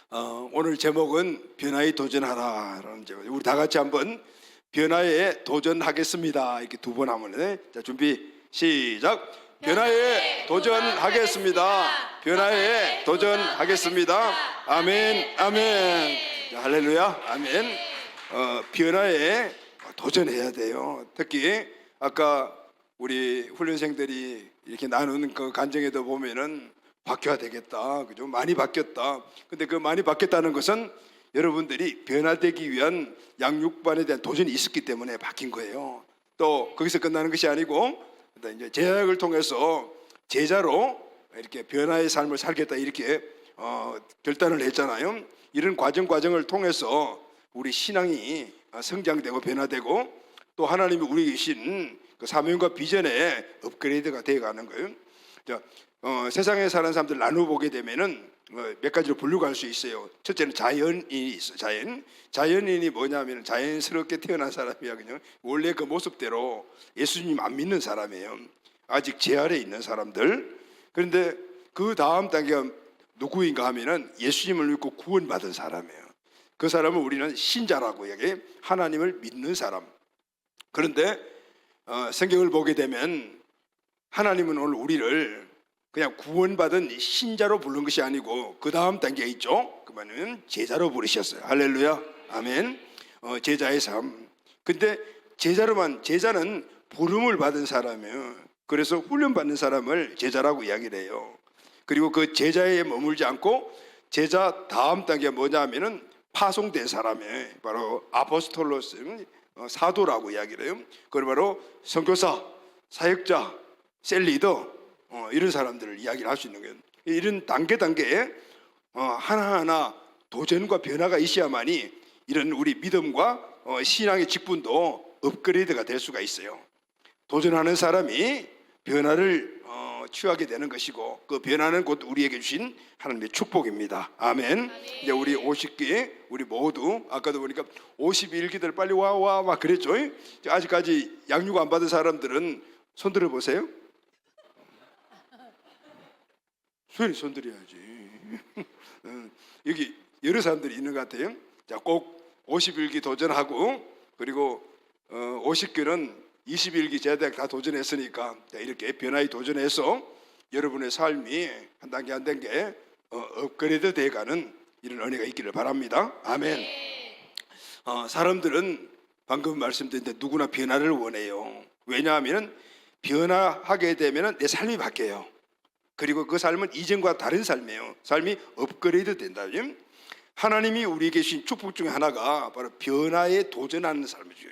오늘 제목은 변화에 도전하라라는 제목. 우리 다 같이 한번 변화에 도전하겠습니다. 이렇게 두 번 하면 자, 준비 시작. 변화에 도전하겠습니다. 변화에 도전하겠습니다. 아멘, 아멘. 자, 할렐루야, 아멘. 변화에 도전해야 돼요. 특히 아까 우리 훈련생들이 이렇게 나누는 그 간증에도 보면은 바뀌어야 되겠다, 그죠? 많이 바뀌었다. 근데 그 많이 바뀌었다는 것은 여러분들이 변화되기 위한 양육반에 대한 도전이 있었기 때문에 바뀐 거예요. 또 거기서 끝나는 것이 아니고 이제 제약을 통해서 제자로 이렇게 변화의 삶을 살겠다 이렇게 결단을 했잖아요. 이런 과정을 통해서 우리 신앙이 성장되고 변화되고 또 하나님이 우리 계신 그 사명과 비전에 업그레이드가 되어가는 거예요. 자, 세상에 사는 사람들 나눠보게 되면은 몇 가지로 분류할 수 있어요. 첫째는 자연인이 있어. 자연인이 뭐냐면 자연스럽게 태어난 사람이야. 그냥 원래 그 모습대로 예수님 안 믿는 사람이에요. 아직 제 아래에 있는 사람들. 그런데 그 다음 단계가 누구인가 하면은 예수님을 믿고 구원받은 사람이에요. 그 사람은 우리는 신자라고 얘기해. 하나님을 믿는 사람. 그런데 성경을 보게 되면 하나님은 오늘 우리를 그냥 구원받은 신자로 부른 것이 아니고 그 다음 단계에 있죠. 그러면 제자로 부르셨어요. 할렐루야, 아멘. 제자의 삶. 근데 제자는 부름을 받은 사람이에요. 그래서 훈련받는 사람을 제자라고 이야기를 해요. 그리고 그 제자에 머물지 않고 제자 다음 단계가 뭐냐 하면은 파송된 사람이에요. 바로 아포스톨로스, 사도라고 이야기를 해요. 그걸 바로 선교사, 사역자, 셀리더, 이런 사람들을 이야기를 할 수 있는 거예요. 이런 단계에 하나하나 도전과 변화가 있어야만이 이런 우리 믿음과 신앙의 직분도 업그레이드가 될 수가 있어요. 도전하는 사람이 변화를 취하게 되는 것이고 그 변화는 곧 우리에게 주신 하나님의 축복입니다. 아멘. 이제 우리 50기 우리 모두 아까도 보니까 51기들 빨리 와 막 그랬죠. 아직까지 양육 안 받은 사람들은 손 들어보세요. 손 들어야지. 여기 여러 사람들이 있는 것 같아요. 자, 꼭 51기 도전하고 그리고 50기는 21기 제대학 다 도전했으니까 이렇게 변화에 도전해서 여러분의 삶이 한 단계 한 단계 업그레이드 돼가는 이런 은혜가 있기를 바랍니다. 아멘. 사람들은 방금 말씀드린 대로 누구나 변화를 원해요. 왜냐하면 변화하게 되면 내 삶이 바뀌어요. 그리고 그 삶은 이전과 다른 삶이에요. 삶이 업그레이드 된다. 하나님이 우리에게 주신 축복 중에 하나가 바로 변화에 도전하는 삶이죠.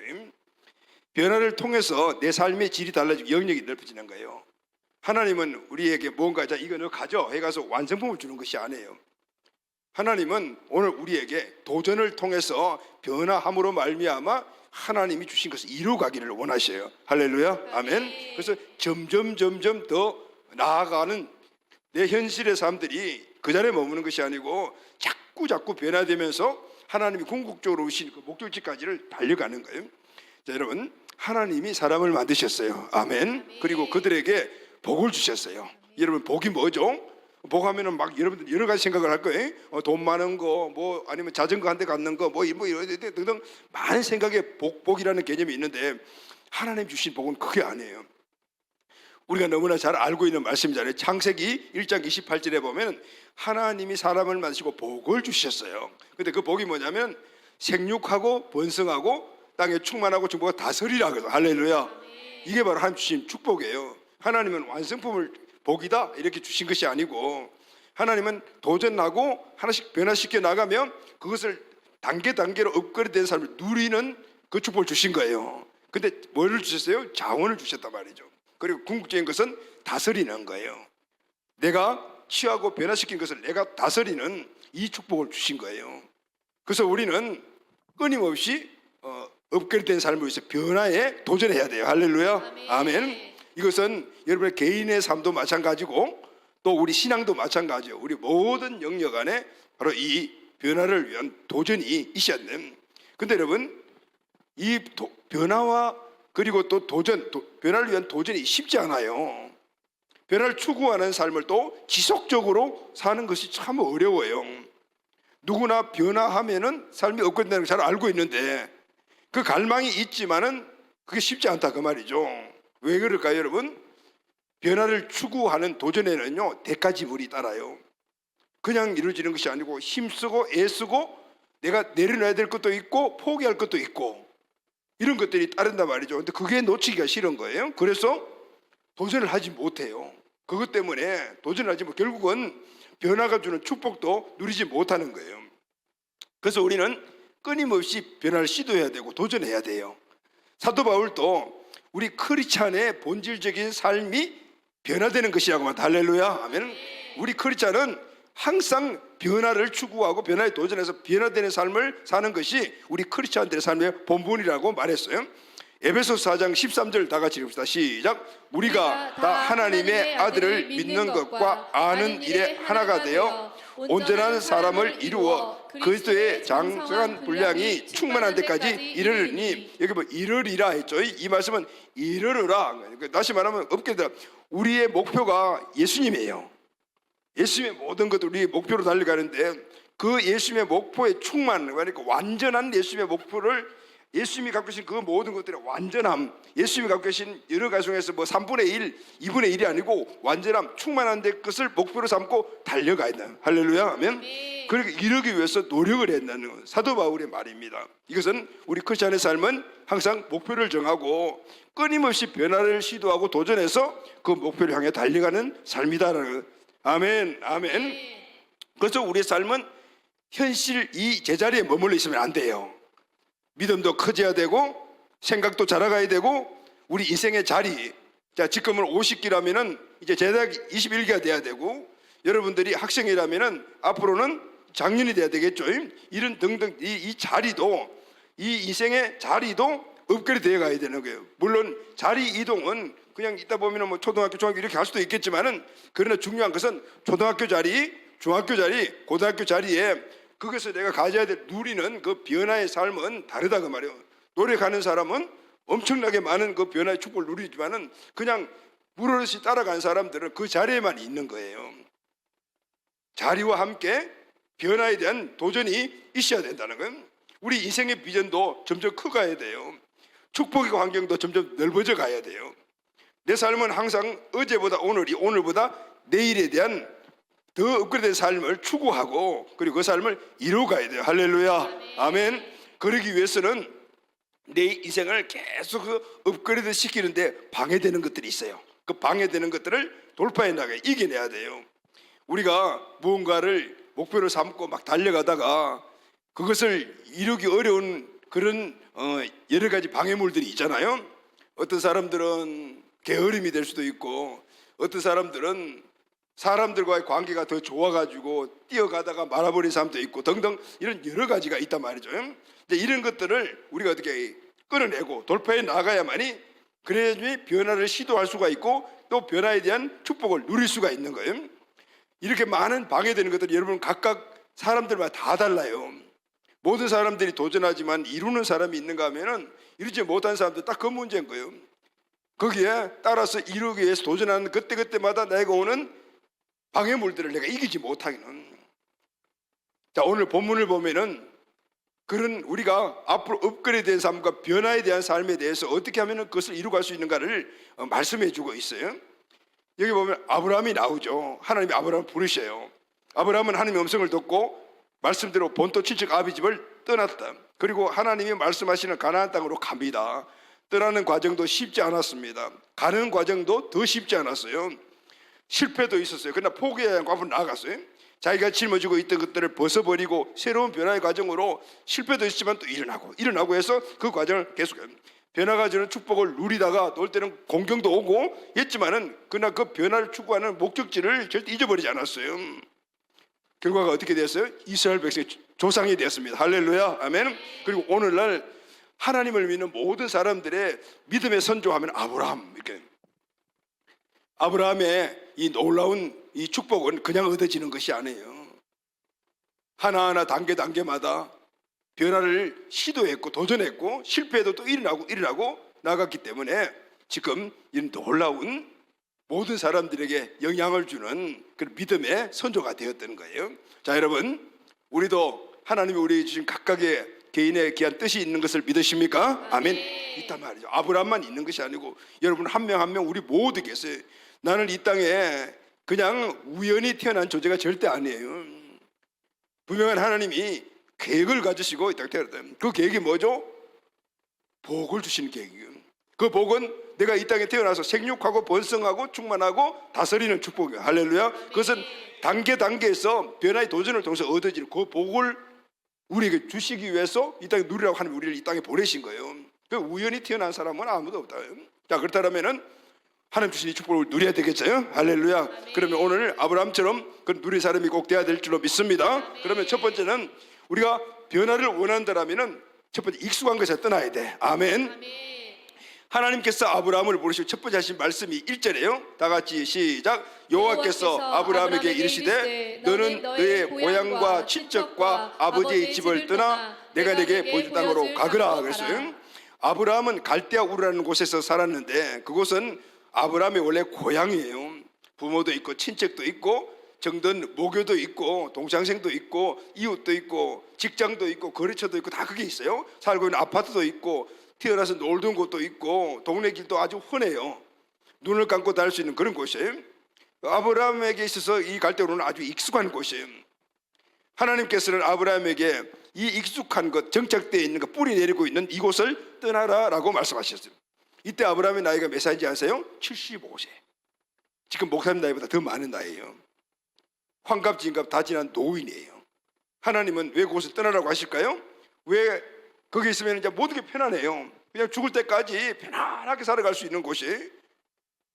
변화를 통해서 내 삶의 질이 달라지고 영역이 넓어지는 거예요. 하나님은 우리에게 뭔가 자 이거 너 가져 해가서 완성품을 주는 것이 아니에요. 하나님은 오늘 우리에게 도전을 통해서 변화함으로 말미암아 하나님이 주신 것을 이루어가기를 원하셔요. 할렐루야, 아멘. 그래서 점점 더 나아가는 내 현실의 삶들이 그 자리에 머무는 것이 아니고 자꾸 변화되면서 하나님이 궁극적으로 오신 그 목적지까지를 달려가는 거예요. 자, 여러분, 하나님이 사람을 만드셨어요. 아멘. 그리고 그들에게 복을 주셨어요. 여러분, 복이 뭐죠? 복하면은 막 여러분들 여러 가지 생각을 할 거예요. 돈 많은 거, 뭐 아니면 자전거 한 대 갖는 거, 뭐 이런 등등 많은 생각에 복이라는 개념이 있는데 하나님 주신 복은 그게 아니에요. 우리가 너무나 잘 알고 있는 말씀이잖아요. 창세기 1장 28절에 보면 하나님이 사람을 만드시고 복을 주셨어요. 근데 그 복이 뭐냐면 생육하고 번성하고 땅에 충만하고 정복하고 다스리라 그래서 할렐루야. 이게 바로 하나님 주신 축복이에요. 하나님은 완성품을 복이다 이렇게 주신 것이 아니고 하나님은 도전하고 하나씩 변화시켜 나가면 그것을 단계로 업그레이드된 삶을 누리는 그 축복을 주신 거예요. 근데 뭐를 주셨어요? 자원을 주셨단 말이죠. 그리고 궁극적인 것은 다스리는 거예요. 내가 취하고 변화시킨 것을 내가 다스리는 이 축복을 주신 거예요. 그래서 우리는 끊임없이 업그레이드된 삶을 위해서 변화에 도전해야 돼요. 할렐루야, 아멘. 이것은 여러분의 개인의 삶도 마찬가지고 또 우리 신앙도 마찬가지예요. 우리 모든 영역 안에 바로 이 변화를 위한 도전이 있어야 돼요. 근데 여러분, 이 변화와 그리고 또 변화를 위한 도전이 쉽지 않아요. 변화를 추구하는 삶을 또 지속적으로 사는 것이 참 어려워요. 누구나 변화하면은 삶이 업그레이드되는 걸 잘 알고 있는데 그 갈망이 있지만은 그게 쉽지 않다 그 말이죠. 왜 그럴까요, 여러분? 변화를 추구하는 도전에는요 대가 지불이 따라요. 그냥 이루어지는 것이 아니고 힘쓰고 애쓰고 내가 내려놔야 될 것도 있고 포기할 것도 있고 이런 것들이 따른단 말이죠. 근데 그게 놓치기가 싫은 거예요. 그래서 도전을 하지 못해요. 그것 때문에 도전을 하지 못, 결국은 변화가 주는 축복도 누리지 못하는 거예요. 그래서 우리는 끊임없이 변화를 시도해야 되고 도전해야 돼요. 사도 바울도 우리 크리스찬의 본질적인 삶이 변화되는 것이라고만. 할렐루야. 아멘. 우리 크리스찬은 항상 변화를 추구하고 변화에 도전해서 변화되는 삶을 사는 것이 우리 크리스찬들의 삶의 본분이라고 말했어요. 에베소서 4장 13절 다 같이 읽읍시다. 시작. 우리가 다 하나님의 아들을 믿는 것과 아는 일에 하나가 되어 온전한 사람을 이루어 그리스도의 장성한 분량이 충만한 데까지 이르르니, 여기 뭐 이르리라 했죠. 이 말씀은 이르르라. 다시 말하면 업계다. 우리의 목표가 예수님이에요. 예수님의 모든 것들 우리 목표로 달려가는데 그 예수님의 목표의 충만, 그러니까 완전한 예수님의 목표를, 예수님이 갖고 계신 그 모든 것들의 완전함, 예수님이 갖고 계신 여러 가지 중에서 뭐 3분의 1, 2분의 1이 아니고 완전함, 충만한 데 것을 목표로 삼고 달려가야 된다. 할렐루야. 아멘. 그러니까 이러기 위해서 노력을 했다는 사도 바울의 말입니다. 이것은 우리 크리스찬의 삶은 항상 목표를 정하고 끊임없이 변화를 시도하고 도전해서 그 목표를 향해 달려가는 삶이다라는 것. 아멘. 아멘. 그래서 우리의 삶은 현실 이 제자리에 머물러 있으면 안 돼요. 믿음도 커져야 되고 생각도 자라가야 되고 우리 인생의 자리, 자 지금은 50기라면은 이제 대학 21기가 돼야 되고 여러분들이 학생이라면은 앞으로는 장년이 돼야 되겠죠. 이런 등등 이 자리도, 이 인생의 자리도 업그레이드 되어 가야 되는 거예요. 물론 자리 이동은 그냥 있다 보면은 뭐 초등학교, 중학교 이렇게 할 수도 있겠지만은, 그러나 중요한 것은 초등학교 자리, 중학교 자리, 고등학교 자리에 거기서 내가 가져야 될 누리는 그 변화의 삶은 다르다 그 말이에요. 노력하는 사람은 엄청나게 많은 그 변화의 축복을 누리지만은 그냥 물어듯이 따라간 사람들은 그 자리에만 있는 거예요. 자리와 함께 변화에 대한 도전이 있어야 된다는 건 우리 인생의 비전도 점점 커가야 돼요. 축복의 환경도 점점 넓어져 가야 돼요. 내 삶은 항상 어제보다 오늘이, 오늘보다 내일에 대한 더 업그레이드된 삶을 추구하고 그리고 그 삶을 이루어가야 돼요. 할렐루야. 아멘. 그러기 위해서는 내 인생을 계속 업그레이드 시키는데 방해되는 것들이 있어요. 그 방해되는 것들을 돌파해 나가야, 이겨내야 돼요. 우리가 무언가를 목표로 삼고 막 달려가다가 그것을 이루기 어려운 그런 여러 가지 방해물들이 있잖아요. 어떤 사람들은 게으름이 될 수도 있고, 어떤 사람들은 사람들과의 관계가 더 좋아가지고 뛰어가다가 말아버린 사람도 있고 등등 이런 여러 가지가 있단 말이죠. 근데 이런 것들을 우리가 어떻게 끌어내고 돌파해 나가야만이 그래야지 변화를 시도할 수가 있고 또 변화에 대한 축복을 누릴 수가 있는 거예요. 이렇게 많은 방해되는 것들이 여러분 각각 사람들마다 다 달라요. 모든 사람들이 도전하지만 이루는 사람이 있는가 하면은 이루지 못한 사람들 딱 그 문제인 거예요. 거기에 따라서 이루기 위해서 도전하는 그때그때마다 내가 오는 방해물들을 내가 이기지 못하기는. 자, 오늘 본문을 보면은 그런 우리가 앞으로 업그레이드된 삶과 변화에 대한 삶에 대해서 어떻게 하면 그것을 이루어갈 수 있는가를 말씀해 주고 있어요. 여기 보면 아브라함이 나오죠. 하나님이 아브라함을 부르셔요. 아브라함은 하나님의 음성을 듣고 말씀대로 본토 친척 아비 집을 떠났다. 그리고 하나님이 말씀하시는 가나안 땅으로 갑니다. 떠나는 과정도 쉽지 않았습니다. 가는 과정도 더 쉽지 않았어요. 실패도 있었어요. 그러나 포기하지 않고 앞으로 나아갔어요. 자기가 짊어지고 있던 것들을 벗어버리고 새로운 변화의 과정으로 실패도 있지만 또 일어나고 해서 그 과정을 계속해요. 변화가 주는 축복을 누리다가 또 올 때는 공경도 오고 했지만은 그러나 그 변화를 추구하는 목적지를 절대 잊어버리지 않았어요. 결과가 어떻게 됐어요? 이스라엘 백성의 조상이 되었습니다. 할렐루야. 아멘. 그리고 오늘날 하나님을 믿는 모든 사람들의 믿음의 선조하면 아브라함, 이렇게 아브라함의 이 놀라운 이 축복은 그냥 얻어지는 것이 아니에요. 하나하나 단계마다 변화를 시도했고 도전했고 실패해도 또 일어나고 나갔기 때문에 지금 이런 놀라운 모든 사람들에게 영향을 주는 그런 믿음의 선조가 되었던 거예요. 자, 여러분, 우리도 하나님이 우리 주신 각각의 개인의 귀한 뜻이 있는 것을 믿으십니까? 아멘. 있단 말이죠. 아브라함만 있는 것이 아니고 여러분 한 명 한 명 우리 모두 계세요. 나는 이 땅에 그냥 우연히 태어난 존재가 절대 아니에요. 분명한 하나님이 계획을 가지시고 이 땅에 태어났다. 그 계획이 뭐죠? 복을 주시는 계획이에요. 그 복은 내가 이 땅에 태어나서 생육하고 번성하고 충만하고 다스리는 축복이에요. 할렐루야. 그것은 단계에서 변화의 도전을 통해서 얻어지는 그 복을 우리에게 주시기 위해서 이 땅에 누리라고 하나님 우리를 이 땅에 보내신 거예요. 그 우연히 태어난 사람은 아무도 없다. 자, 그렇다면은 하나님 주신 이 축복을 누려야 되겠죠. 할렐루야. 그러면 오늘 아브라함처럼 그 누릴 사람이 꼭 돼야 될 줄로 믿습니다. 그러면 첫 번째는 우리가 변화를 원한다면은 첫 번째 익숙한 것에 떠나야 돼. 아멘. 하나님께서 아브라함을 부르시고 첫 번째 하신 말씀이 1절이에요. 다 같이 시작. 여호와께서 아브라함에게 이르시되 너는 너의 고향과 친척과 아버지의 집을 떠나 내가 내게 보여줄 땅으로 가거라 그랬어요. 아브라함은 갈대아 우르라는 곳에서 살았는데 그곳은 아브라함의 원래 고향이에요. 부모도 있고 친척도 있고 정든 모교도 있고 동창생도 있고 이웃도 있고 직장도 있고 거래처도 있고 다 그게 있어요. 살고 있는 아파트도 있고 태어나서 놀던 곳도 있고 동네 길도 아주 훤해요. 눈을 감고 다닐 수 있는 그런 곳이에요. 아브라함에게 있어서 이 갈대우르는 아주 익숙한 곳이에요. 하나님께서는 아브라함에게 이 익숙한 것, 정착되어 있는 것, 뿌리 내리고 있는 이곳을 떠나라라고 말씀하셨어요. 이때 아브라함의 나이가 몇 살인지 아세요? 75세. 지금 목사님 나이보다 더 많은 나이예요. 환갑, 진갑 다 지난 노인이에요. 하나님은 왜 그곳을 떠나라고 하실까요? 왜 거기 있으면 이제 모든 게 편안해요. 그냥 죽을 때까지 편안하게 살아갈 수 있는 곳이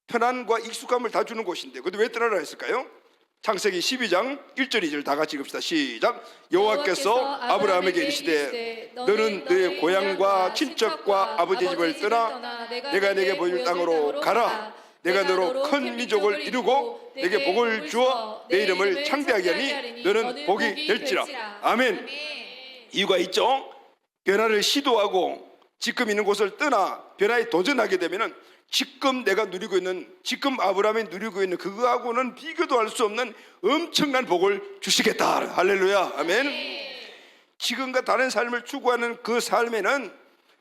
편안과 익숙함을 다 주는 곳인데 근데 왜 떠나라 했을까요? 창세기 12장 1절 2절 다 같이 읽읍시다. 시작. 여호와께서 아브라함에게 이르시되 너는 너의 고향과 친척과 아버지 집을 떠나 내가 내게 보여줄 땅으로 가라. 내가 너로 큰 민족을 이루고 내게 복을 주어 내 이름을 창대하게 하니 너는 복이 될지라. 아멘. 이유가 있죠. 변화를 시도하고 지금 있는 곳을 떠나 변화에 도전하게 되면은 지금 내가 누리고 있는 지금 아브라함이 누리고 있는 그거하고는 비교도 할 수 없는 엄청난 복을 주시겠다. 할렐루야. 아멘. 지금과 다른 삶을 추구하는 그 삶에는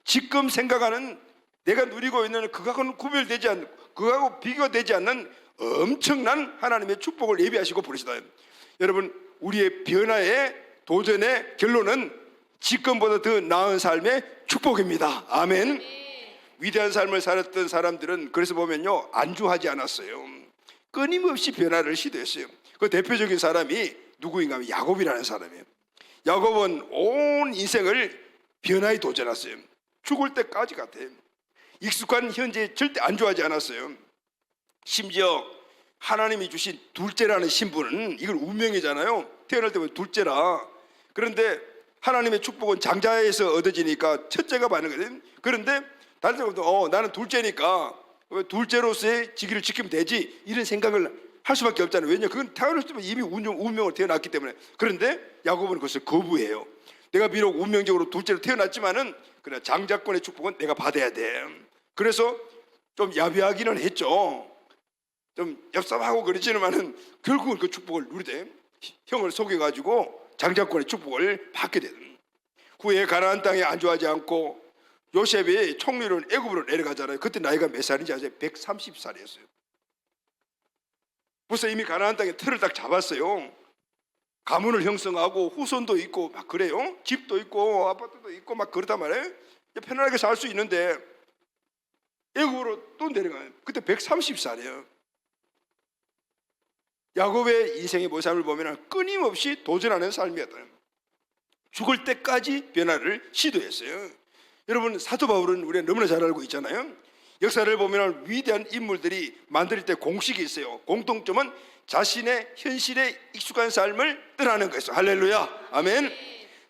지금 생각하는 내가 누리고 있는 그거하고는 구별되지 않는 그거하고 비교되지 않는 엄청난 하나님의 축복을 예비하시고 부르시다. 여러분 우리의 변화의 도전의 결론은 지금보다 더 나은 삶의 축복입니다. 아멘. 위대한 삶을 살았던 사람들은 그래서 보면요 안주하지 않았어요. 끊임없이 변화를 시도했어요. 그 대표적인 사람이 누구인가 하면 야곱이라는 사람이에요. 야곱은 온 인생을 변화에 도전했어요. 죽을 때까지 같아요. 익숙한 현재에 절대 안주하지 않았어요. 심지어 하나님이 주신 둘째라는 신분은 이건 운명이잖아요. 태어날 때부터 둘째라. 그런데 하나님의 축복은 장자에서 얻어지니까 첫째가 받는 거예요. 그런데 다른 사람도 나는 둘째니까 둘째로서의 직위를 지키면 되지 이런 생각을 할 수밖에 없잖아요. 왜냐 그건 태어났을 때 이미 운명으로 태어났기 때문에. 그런데 야곱은 그것을 거부해요. 내가 비록 운명적으로 둘째로 태어났지만은 그러나 장자권의 축복은 내가 받아야 돼. 그래서 좀 야비하기는 했죠. 좀 얍삽하고 그러지만은 결국은 그 축복을 누리되 형을 속여가지고 장자권의 축복을 받게 되는. 후에 가나안 땅에 안주하지 않고 요셉이 총리로 애굽으로 내려가잖아요. 그때 나이가 몇 살인지 아세요? 130살이었어요. 벌써 이미 가나안 땅에 틀을 딱 잡았어요. 가문을 형성하고 후손도 있고 막 그래요. 집도 있고 아파트도 있고 막 그러단 말이에요. 편안하게 살 수 있는데 애굽으로 또 내려가요. 그때 130살이에요. 야곱의 인생의 모습을 보면 끊임없이 도전하는 삶이었다. 죽을 때까지 변화를 시도했어요. 여러분 사도 바울은 우리가 너무나 잘 알고 있잖아요. 역사를 보면 위대한 인물들이 만들 때 공식이 있어요. 공통점은 자신의 현실에 익숙한 삶을 떠나는 것이죠. 할렐루야. 아멘.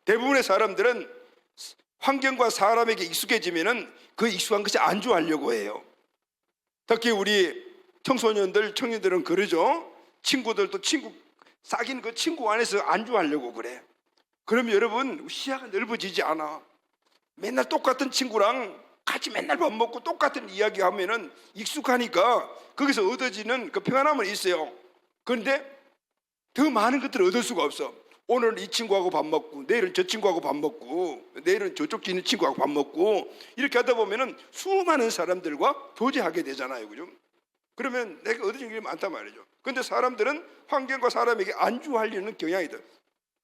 대부분의 사람들은 환경과 사람에게 익숙해지면은 그 익숙한 것이 안주하려고 해요. 특히 우리 청소년들, 청년들은 그러죠. 친구들도 친구 사귄 그 친구 안에서 안주하려고 그래. 그러면 여러분 시야가 넓어지지 않아. 맨날 똑같은 친구랑 같이 맨날 밥 먹고 똑같은 이야기 하면은 익숙하니까 거기서 얻어지는 그 평안함은 있어요. 그런데 더 많은 것들을 얻을 수가 없어. 오늘 이 친구하고 밥 먹고 내일은 저 친구하고 밥 먹고 내일은 저쪽 있는 친구하고 밥 먹고 이렇게 하다 보면은 수많은 사람들과 교제하게 되잖아요, 그죠? 그러면 내가 얻어진 게 많단 말이죠. 그런데 사람들은 환경과 사람에게 안주하려는 경향이 있다.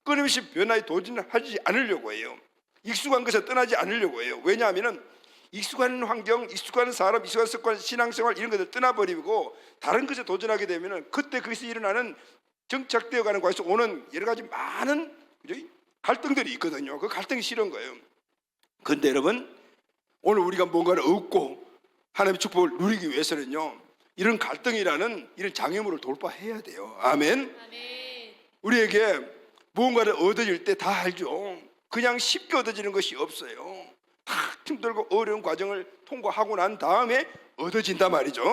끊임없이 변화에 도전하지 않으려고 해요. 익숙한 것에 떠나지 않으려고 해요. 왜냐하면 익숙한 환경, 익숙한 사람, 익숙한 습관, 신앙생활 이런 것을 떠나버리고 다른 것에 도전하게 되면 그때 거기서 일어나는 정착되어가는 과정에서 오는 여러 가지 많은 갈등들이 있거든요. 그 갈등이 싫은 거예요. 그런데 여러분, 오늘 우리가 뭔가를 얻고 하나님의 축복을 누리기 위해서는요, 이런 갈등이라는 이런 장애물을 돌파해야 돼요. 아멘. 우리에게 무언가를 얻어질 때 다 알죠. 그냥 쉽게 얻어지는 것이 없어요. 다 힘들고 어려운 과정을 통과하고 난 다음에 얻어진단 말이죠.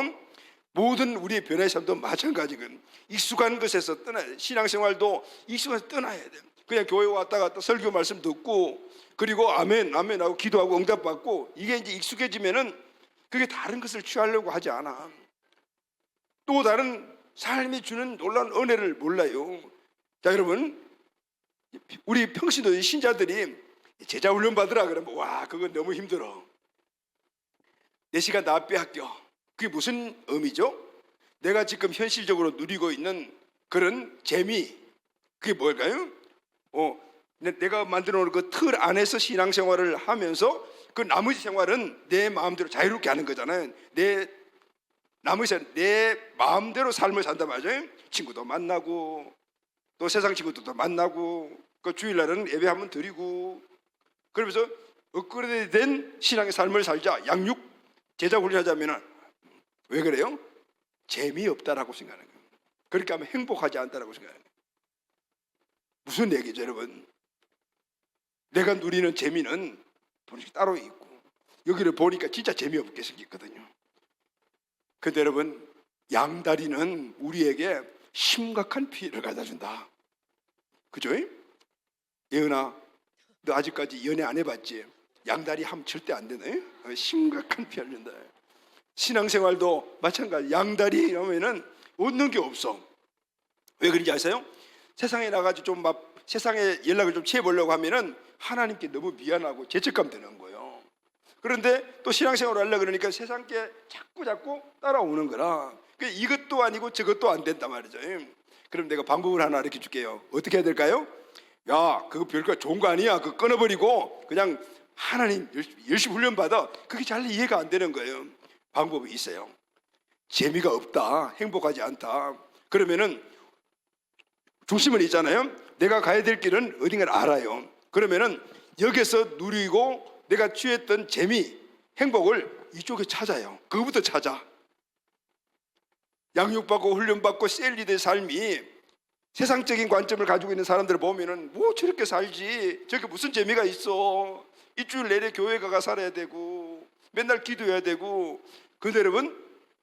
모든 우리의 변화의 삶도 마찬가지거든요. 익숙한 것에서 떠나야 돼요. 신앙생활도 익숙한 것에서 떠나야 돼요. 그냥 교회 왔다 갔다 설교 말씀 듣고 그리고 아멘 아멘 하고 기도하고 응답받고 이게 이제 익숙해지면은 그게 다른 것을 취하려고 하지 않아. 또 다른 삶이 주는 놀라운 은혜를 몰라요. 자, 여러분, 우리 평신도 신자들이 제자 훈련 받으라 그러면 와, 그건 너무 힘들어. 4시간 다 빼앗겨. 그게 무슨 의미죠? 내가 지금 현실적으로 누리고 있는 그런 재미, 그게 뭘까요? 내가 만들어 놓은 그 틀 안에서 신앙생활을 하면서 그 나머지 생활은 내 마음대로 자유롭게 하는 거잖아요. 내 마음대로 삶을 산단 말이죠. 친구도 만나고 또 세상 친구들도 만나고 그 주일날은 예배 한번 드리고 그러면서 업그레이드된 신앙의 삶을 살자. 양육 제자 훈련하자면 왜 그래요? 재미없다라고 생각하는 거예요. 그렇게 하면 행복하지 않다라고 생각하는 거예요. 무슨 얘기죠, 여러분? 내가 누리는 재미는 따로 있고 여기를 보니까 진짜 재미없게 생겼거든요. 근데 여러분, 양다리는 우리에게 심각한 피해를 가져준다. 그죠? 예은아, 너 아직까지 연애 안 해봤지? 양다리 하면 절대 안 되네. 심각한 피해를 준다. 신앙생활도 마찬가지. 양다리 하면은 얻는 게 없어. 왜 그런지 아세요? 세상에 나가서 좀 막 세상에 연락을 좀 취해보려고 하면은 하나님께 너무 미안하고 죄책감 드는 거예요. 그런데 또 신앙생활을 하려고 그러니까 세상께 자꾸 따라오는 거라. 이것도 아니고 저것도 안 된단 말이죠. 그럼 내가 방법을 하나 알려 줄게요. 어떻게 해야 될까요? 야, 그거 별거 좋은 거 아니야. 그거 끊어버리고 그냥 하나님 열심히 훈련받아. 그게 잘 이해가 안 되는 거예요. 방법이 있어요. 재미가 없다, 행복하지 않다. 그러면은 중심은 있잖아요. 내가 가야 될 길은 어딘가를 알아요. 그러면은 여기서 누리고 내가 취했던 재미, 행복을 이쪽에 찾아요. 그거부터 찾아. 양육받고 훈련받고 셀리드의 삶이 세상적인 관점을 가지고 있는 사람들을 보면은 뭐 저렇게 살지, 저게 무슨 재미가 있어. 일주일 내내 교회 가가 살아야 되고 맨날 기도해야 되고. 근데 여러분,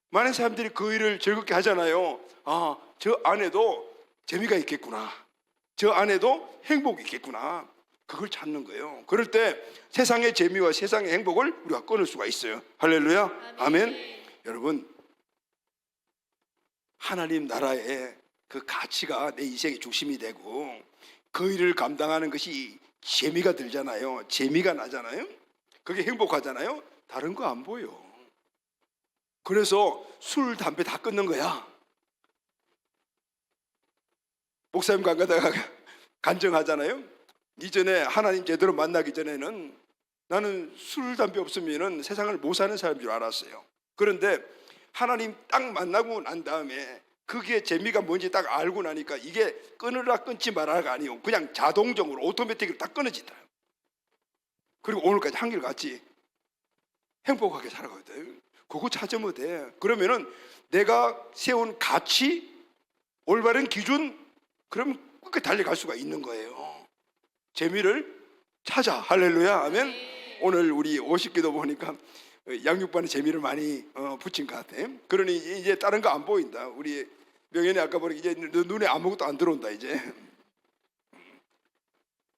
많은 사람들이 그 일을 즐겁게 하잖아요. 아, 저 안에도 재미가 있겠구나, 저 안에도 행복이 있겠구나. 그걸 찾는 거예요. 그럴 때 세상의 재미와 세상의 행복을 우리가 끊을 수가 있어요. 할렐루야. 아멘. 여러분, 하나님 나라의 그 가치가 내 인생의 중심이 되고 그 일을 감당하는 것이 재미가 들잖아요. 재미가 나잖아요. 그게 행복하잖아요. 다른 거 안 보여. 그래서 술, 담배 다 끊는 거야. 목사님 관 가다가 간증하잖아요. 이전에 하나님 제대로 만나기 전에는 나는 술, 담배 없으면 세상을 못 사는 사람인 줄 알았어요. 그런데 하나님 딱 만나고 난 다음에 그게 재미가 뭔지 딱 알고 나니까 이게 끊으라 끊지 말아가 아니고 그냥 자동적으로 오토매틱으로 딱 끊어진다. 그리고 오늘까지 한결 같이 행복하게 살아가거든. 그거 찾으면 돼. 그러면은 내가 세운 가치, 올바른 기준, 그럼 끝까지 달려갈 수가 있는 거예요. 재미를 찾아. 할렐루야. 아멘. 오늘 우리 50기도 보니까 양육반에 재미를 많이 붙인 것 같아. 그러니 이제 다른 거 안 보인다. 우리 명현이 아까 보니까 이제 눈에 아무것도 안 들어온다. 이제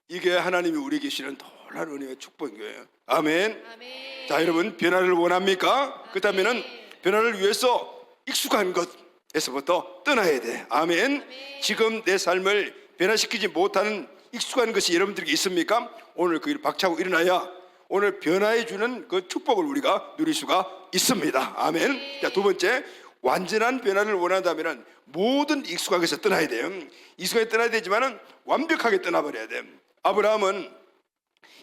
이게 하나님이 우리에게 주시는 놀라운 은혜와 축복인 거예요. 아멘. 아멘. 자, 여러분, 변화를 원합니까? 그렇다면은 변화를 위해서 익숙한 것에서부터 떠나야 돼. 아멘. 아멘. 지금 내 삶을 변화시키지 못하는 익숙한 것이 여러분들에게 있습니까? 오늘 그 일을 박차고 일어나야 오늘 변화해 주는 그 축복을 우리가 누릴 수가 있습니다. 아멘. 자, 두 번째, 완전한 변화를 원한다면 모든 익숙한 것에서 떠나야 돼요. 익숙하게 떠나야 되지만은 완벽하게 떠나버려야 돼요. 아브라함은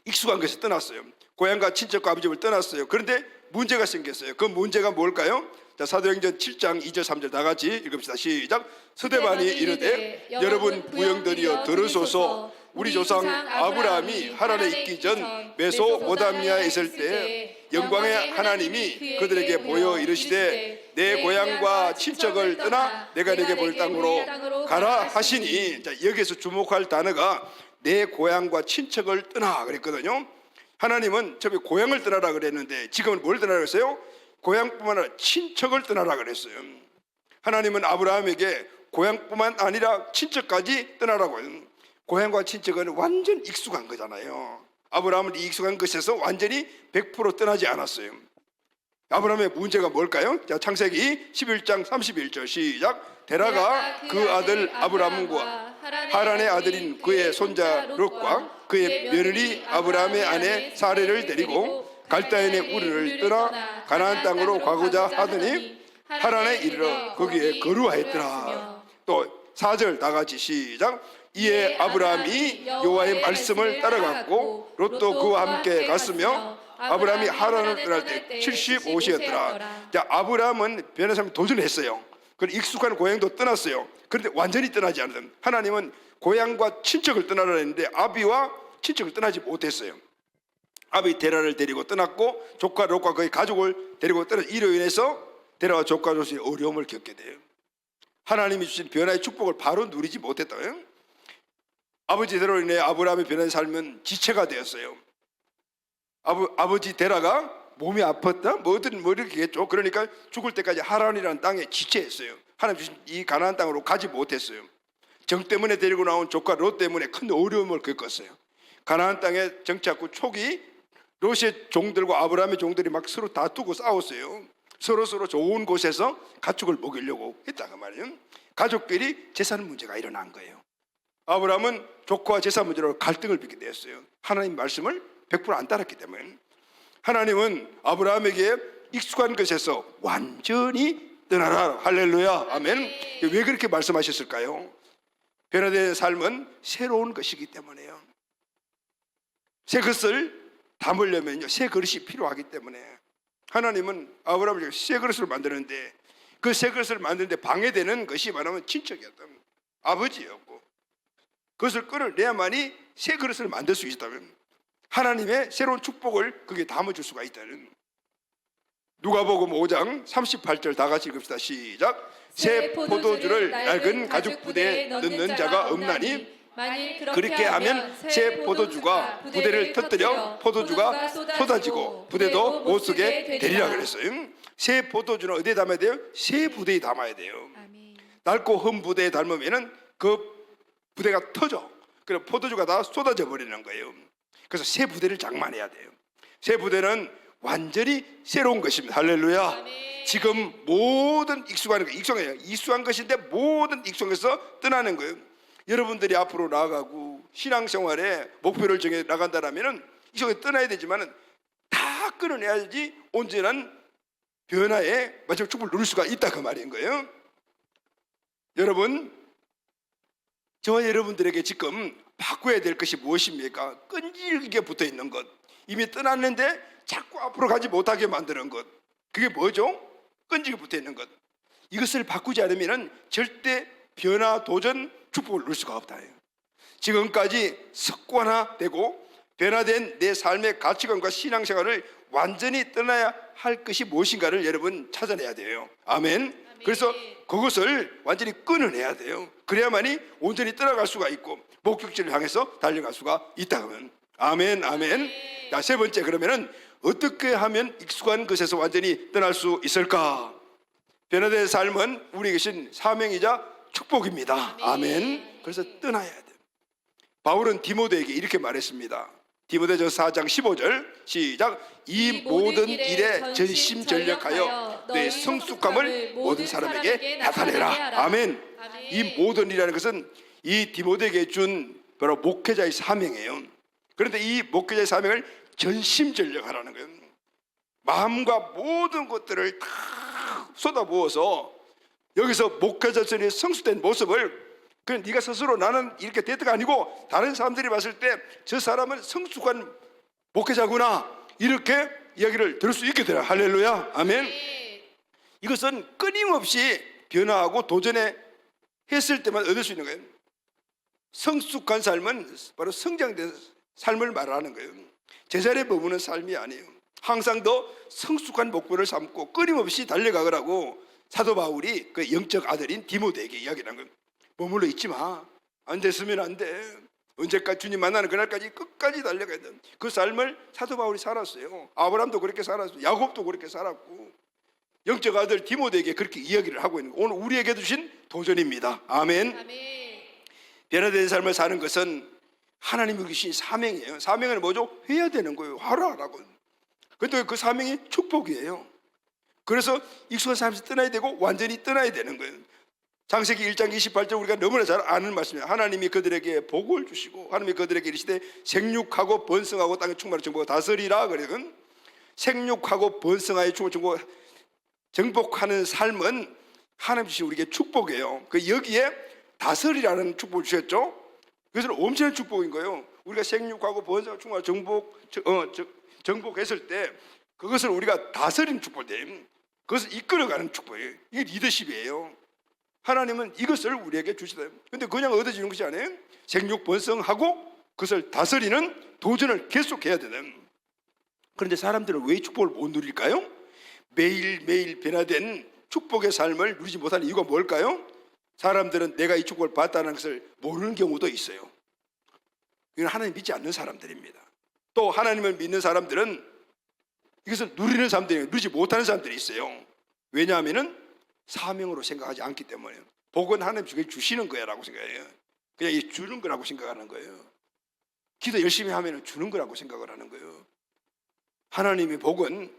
익숙한 것에서 떠났어요. 고향과 친척과 아버지 집을 떠났어요. 그런데 문제가 생겼어요. 그 문제가 뭘까요? 자, 사도행전 7장 2절 3절 다 같이 읽읍시다. 시작. 서대반이 이르되 여러분 부형들이여 들으소서. 우리 조상 아브라함이 하란에 있기 전 메소포타미아에 있을 때 영광의 하나님이 그들에게 보여 이르시되 내 고향과 친척을 떠나 내가 내게 보일 땅으로 가라 하시니, 자, 여기서 주목할 단어가 내 고향과 친척을 떠나 그랬거든요. 하나님은 처음에 고향을 떠나라 그랬는데 지금은 뭘 떠나라 그랬어요? 고향뿐만 아니라 친척을 떠나라 그랬어요. 하나님은 아브라함에게 고향뿐만 아니라 친척까지 떠나라고 해요. 고향과 친척은 완전 익숙한 거잖아요. 아브라함은 이 익숙한 것에서 완전히 100% 떠나지 않았어요. 아브라함의 문제가 뭘까요? 자, 창세기 11장 31절 시작. 데라가 그 아들 아브라함과 하란의 아들인 그의 손자 롯과 그의 며느리 아브라함의 아내 사레를 데리고 갈대아인의 우르를 떠나 가나안 땅으로 가고자 하더니 하란에 이르러 거기에 거루하였더라. 또 4절 다 같이 시작. 이에 아브라함이 여호와의 말씀을 따라갔고 롯도 그와 함께 갔으며 아브라함이 하란을 떠날 때 75세였더라. 자, 아브라함은 변화삼이 도전했어요. 그리고 익숙한 고향도 떠났어요. 그런데 완전히 떠나지 않았던, 하나님은 고향과 친척을 떠나라 했는데 아비와 친척을 떠나지 못했어요. 아비 데라를 데리고 떠났고 조카 롯과 그의 가족을 데리고 떠나, 이로 인해서 데라와 조카 롯이 어려움을 겪게 돼요. 하나님이 주신 변화의 축복을 바로 누리지 못했다고요. 아버지 데라로 인해 아브라함의 변화의 삶은 지체가 되었어요. 아버지 데라가 몸이 아팠다? 뭐든 뭐 이렇게 했죠. 그러니까 죽을 때까지 하란이라는 땅에 지체했어요. 하나님 주신 이 가나안 땅으로 가지 못했어요. 정 때문에 데리고 나온 조카 롯 때문에 큰 어려움을 겪었어요. 가나안 땅에 정착후 초기 롯의 종들과 아브라함의 종들이 막 서로 다투고 싸웠어요. 서로 좋은 곳에서 가축을 먹이려고 했다가 말이에요. 가족끼리 재산 문제가 일어난 거예요. 아브라함은 조카와 재산 문제로 갈등을 빚게 되었어요. 하나님 말씀을 100% 안 따랐기 때문에. 하나님은 아브라함에게 익숙한 것에서 완전히 떠나라. 할렐루야. 아멘. 왜 그렇게 말씀하셨을까요? 변화된 삶은 새로운 것이기 때문에요. 새 것을 담으려면요, 새 그릇이 필요하기 때문에 하나님은 아브라함을 새 그릇을 만드는데, 그 새 그릇을 만드는데 방해되는 것이 말하면 친척이었던 아버지였고, 그것을 끌어내야만이 새 그릇을 만들 수 있다면 하나님의 새로운 축복을 거기에 담아줄 수가 있다는. 누가복음 5장 38절 다 같이 읽읍시다. 시작. 새 포도주를 낡은 가죽 부대에 넣는 자가 없나니 그렇게 하면 새 포도주가 부대를 터뜨려 포도주가 쏟아지고 부대도 못 쓰게 되리라 그랬어요. 새 포도주는 어디에 담아야 돼요? 새 부대에 담아야 돼요. 낡고 흠 부대에 담으면 그 부대가 터져. 그래서 포도주가 다 쏟아져 버리는 거예요. 그래서 새 부대를 장만해야 돼요. 새 부대는 완전히 새로운 것입니다. 할렐루야. 지금 모든 익숙한 것인데 모든 익숙한 것에서 떠나는 거예요. 여러분들이 앞으로 나아가고 신앙생활에 목표를 정해 나간다면 이쪽에 떠나야 되지만 다 끊어내야지 온전한 변화의 마지막 축복을 누릴 수가 있다, 그 말인 거예요. 여러분, 저와 여러분들에게 지금 바꿔야 될 것이 무엇입니까? 끈질기게 붙어있는 것, 이미 떠났는데 자꾸 앞으로 가지 못하게 만드는 것, 그게 뭐죠? 끈질기게 붙어있는 것. 이것을 바꾸지 않으면 절대 변화, 도전, 축복을 누릴 수가 없다. 지금까지 습관화되고 변화된 내 삶의 가치관과 신앙생활을 완전히 떠나야 할 것이 무엇인가를 여러분 찾아내야 돼요. 아멘. 그래서 그것을 완전히 끊어내야 돼요. 그래야만이 온전히 떠나갈 수가 있고 목적지를 향해서 달려갈 수가 있다 하면. 아멘, 아멘. 자, 세 번째, 그러면은 어떻게 하면 익숙한 것에서 완전히 떠날 수 있을까? 변화된 삶은 우리에게 주신 사명이자 축복입니다. 아멘. 그래서 떠나야 돼요. 바울은 디모데에게 이렇게 말했습니다. 디모데전서 4장 15절 시작. 이 모든 일에 전심전력하여 내 성숙함을 모든 사람에게 나타내라. 아멘. 이 모든 일이라는 것은 이 디모데에게 준 바로 목회자의 사명이에요. 그런데 이 목회자의 사명을 전심전력하라는 거예요. 마음과 모든 것들을 다 쏟아부어서 여기서 목회자들의 성숙된 모습을, 그냥 네가 스스로 나는 이렇게 됐다가 아니고 다른 사람들이 봤을 때 저 사람은 성숙한 목회자구나, 이렇게 이야기를 들을 수 있게 되라. 할렐루야, 아멘. 이것은 끊임없이 변화하고 도전해 했을 때만 얻을 수 있는 거예요. 성숙한 삶은 바로 성장된 삶을 말하는 거예요. 제자리에 머무는 삶이 아니에요. 항상 더 성숙한 목표를 삼고 끊임없이 달려가라고 사도 바울이 그 영적 아들인 디모데에게 이야기한 거예요. 머물러 있지 마. 안 됐으면 안 돼. 언제까지 주님 만나는 그날까지 끝까지 달려가야 돼. 그 삶을 사도 바울이 살았어요. 아브라함도 그렇게 살았어요. 야곱도 그렇게 살았고, 영적 아들 디모데에게 그렇게 이야기를 하고 있는 거예요. 오늘 우리에게 주신 도전입니다. 아멘. 아멘. 변화된 삶을 사는 것은 하나님이 주신 사명이에요. 사명은 뭐죠? 해야 되는 거예요. 하라라고. 그런데 그 사명이 축복이에요. 그래서 익숙한 삶에서 떠나야 되고 완전히 떠나야 되는 거예요. 창세기 1장 28절 우리가 너무나 잘 아는 말씀이에요. 하나님이 그들에게 복을 주시고 하나님이 그들에게 이르시되 생육하고 번성하고 땅에 충만하여 정복하고 다스리라. 그러거든. 생육하고 번성하여 충만하여 정복하는 삶은 하나님 주신 우리에게 축복이에요. 그 여기에 다스리라는 축복을 주셨죠. 그것은 엄청난 축복인 거예요. 우리가 생육하고 번성하고 충만하여 정복했을 때 그것을 우리가 다스리는 축복이에요. 그것을 이끌어가는 축복이에요. 이게 리더십이에요. 하나님은 이것을 우리에게 주시다. 그런데 그냥 얻어지는 것이 아니에요. 생육 번성하고 그것을 다스리는 도전을 계속해야 되는. 그런데 사람들은 왜 축복을 못 누릴까요? 매일매일 변화된 축복의 삶을 누리지 못하는 이유가 뭘까요? 사람들은 내가 이 축복을 받다는 것을 모르는 경우도 있어요. 이건 하나님 믿지 않는 사람들입니다. 또 하나님을 믿는 사람들은 이것을 누리는 사람들이 누리지 못하는 사람들이 있어요. 왜냐하면 사명으로 생각하지 않기 때문에. 복은 하나님이 주시는 거야라고 생각해요. 그냥 주는 거라고 생각하는 거예요. 기도 열심히 하면 주는 거라고 생각을 하는 거예요. 하나님의 복은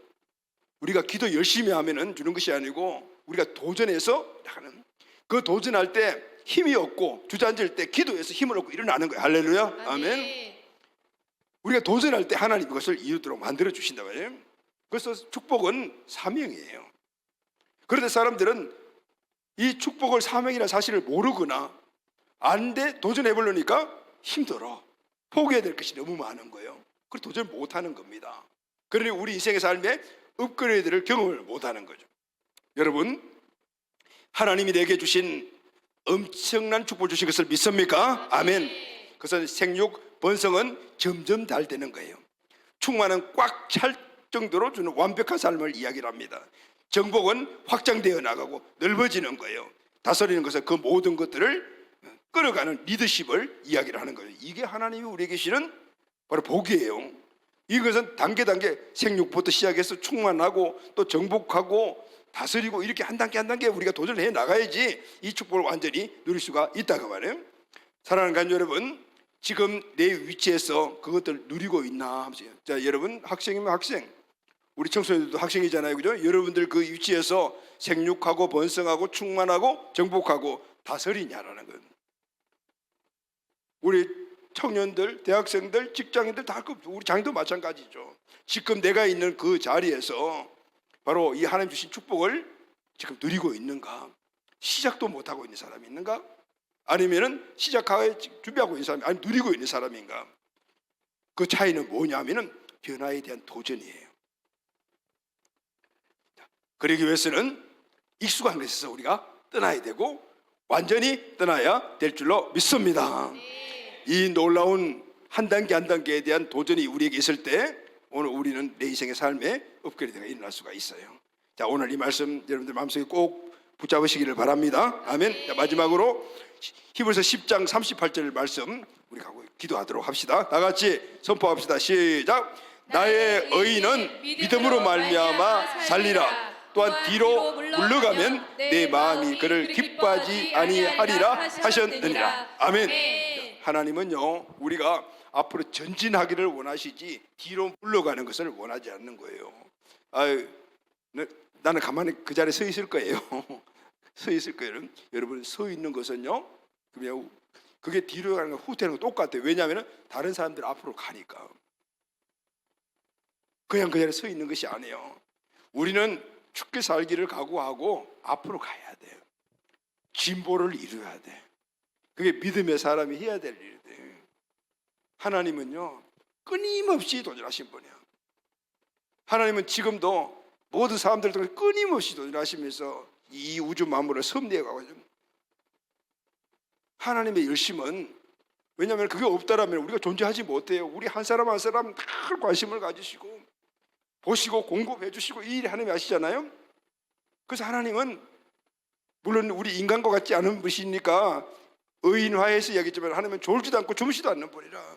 우리가 기도 열심히 하면 주는 것이 아니고 우리가 도전해서 하는, 그 도전할 때 힘이 없고 주저앉을 때 기도해서 힘을 얻고 일어나는 거예요. 할렐루야, 아멘. 우리가 도전할 때 하나님 그것을 이루도록 만들어 주신다 말이에요. 그래서 축복은 사명이에요. 그런데 사람들은 이 축복을 사명이라는 사실을 모르거나 안 돼 도전해 보려니까 힘들어. 포기해야 될 것이 너무 많은 거예요. 그래서 도전 못하는 겁니다. 그러니 우리 인생의 삶에 업그레이드를 경험을 못하는 거죠. 여러분, 하나님이 내게 주신 엄청난 축복을 주신 것을 믿습니까? 아멘. 그것은 생육 번성은 점점 달되는 거예요. 충만은 꽉 찰 정도로 주는 완벽한 삶을 이야기를 합니다. 정복은 확장되어 나가고 넓어지는 거예요. 다스리는 것은 그 모든 것들을 끌어가는 리더십을 이야기를 하는 거예요. 이게 하나님이 우리에게 주시는 바로 복이에요. 이것은 단계 생육부터 시작해서 충만하고 또 정복하고 다스리고 이렇게 한 단계 한 단계 우리가 도전을 해 나가야지 이 축복을 완전히 누릴 수가 있다고 말해요. 사랑하는 가족 여러분, 지금 내 위치에서 그것들 누리고 있나? 자, 여러분 학생이면 학생, 우리 청소년들도 학생이잖아요, 그죠? 여러분들 그 위치에서 생육하고 번성하고 충만하고 정복하고 다스리냐라는 거예요. 우리 청년들, 대학생들, 직장인들 다 우리 장인도 마찬가지죠. 지금 내가 있는 그 자리에서 바로 이 하나님 주신 축복을 지금 누리고 있는가? 시작도 못하고 있는 사람이 있는가? 아니면은 시작하고 준비하고 있는 사람이, 아니 누리고 있는 사람인가? 그 차이는 뭐냐면은 변화에 대한 도전이에요. 그러기 위해서는 익숙한 것에서 우리가 떠나야 되고 완전히 떠나야 될 줄로 믿습니다. 이 놀라운 한 단계 한 단계에 대한 도전이 우리에게 있을 때 오늘 우리는 내 인생의 삶에 업그레이드가 일어날 수가 있어요. 자, 오늘 이 말씀 여러분들 마음속에 꼭 붙잡으시기를 바랍니다. 아멘. 자, 마지막으로 히브리서 10장 38절 말씀 우리 가고 기도하도록 합시다. 다 같이 선포합시다. 시작. 나의 의인은 믿음으로 말미암아 살리라. 또한 뒤로 물러가면 내 마음이 그를 기뻐하지 아니하리라 하셨느니라. 아멘. 하나님은요, 우리가 앞으로 전진하기를 원하시지 뒤로 물러가는 것을 원하지 않는 거예요. 아유, 나는 가만히 그 자리에 서 있을 거예요. 서 있을 거예요. 여러분, 서 있는 것은요, 그냥 그게 뒤로 가는 거 후퇴하는 거 똑같아요. 왜냐하면 다른 사람들 앞으로 가니까. 그냥 그 자리에 서 있는 것이 아니에요. 우리는 죽게 살기를 각오하고 앞으로 가야 돼요. 진보를 이루어야 돼. 그게 믿음의 사람이 해야 될 일이에요. 하나님은요 끊임없이 도전하신 분이에요. 하나님은 지금도 모든 사람들 통해 끊임없이 도전하시면서 이 우주 만물을 섭리해 가고 있습니다. 하나님의 열심은, 왜냐하면 그게 없다라면 우리가 존재하지 못해요. 우리 한 사람 한 사람 늘 관심을 가지시고 보시고 공급해 주시고 이 일이 하나님이 아시잖아요. 그래서 하나님은 물론 우리 인간과 같지 않은 분이니까 의인화해서 이야기했지만 하나님은 졸지도 않고 주무시도 않는 분이라.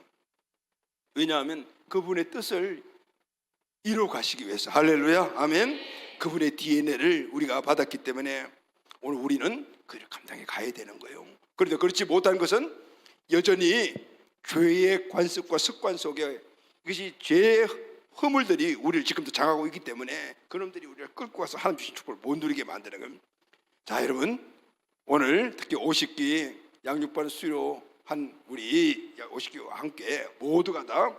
왜냐하면 그분의 뜻을 이루어 가시기 위해서. 할렐루야, 아멘. 그분의 DNA를 우리가 받았기 때문에 오늘 우리는 그를 감당해 가야 되는 거예요. 그런데 그렇지 못한 것은 여전히 죄의 관습과 습관 속에 이것이 죄의 허물들이 우리를 지금도 장하고 있기 때문에 그놈들이 우리를 끌고 와서 하나님 주신 축복을 못 누리게 만드는 겁니다. 자, 여러분, 오늘 특히 50기 양육반 수료한 우리 50기와 함께 모두가 다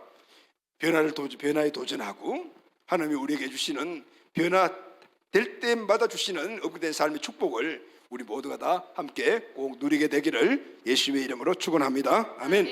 변화에 도전하고 하나님이 우리에게 주시는 변화될 때마다 주시는 업그레이드된 삶의 축복을 우리 모두가 다 함께 꼭 누리게 되기를 예수님의 이름으로 축원합니다. 아멘.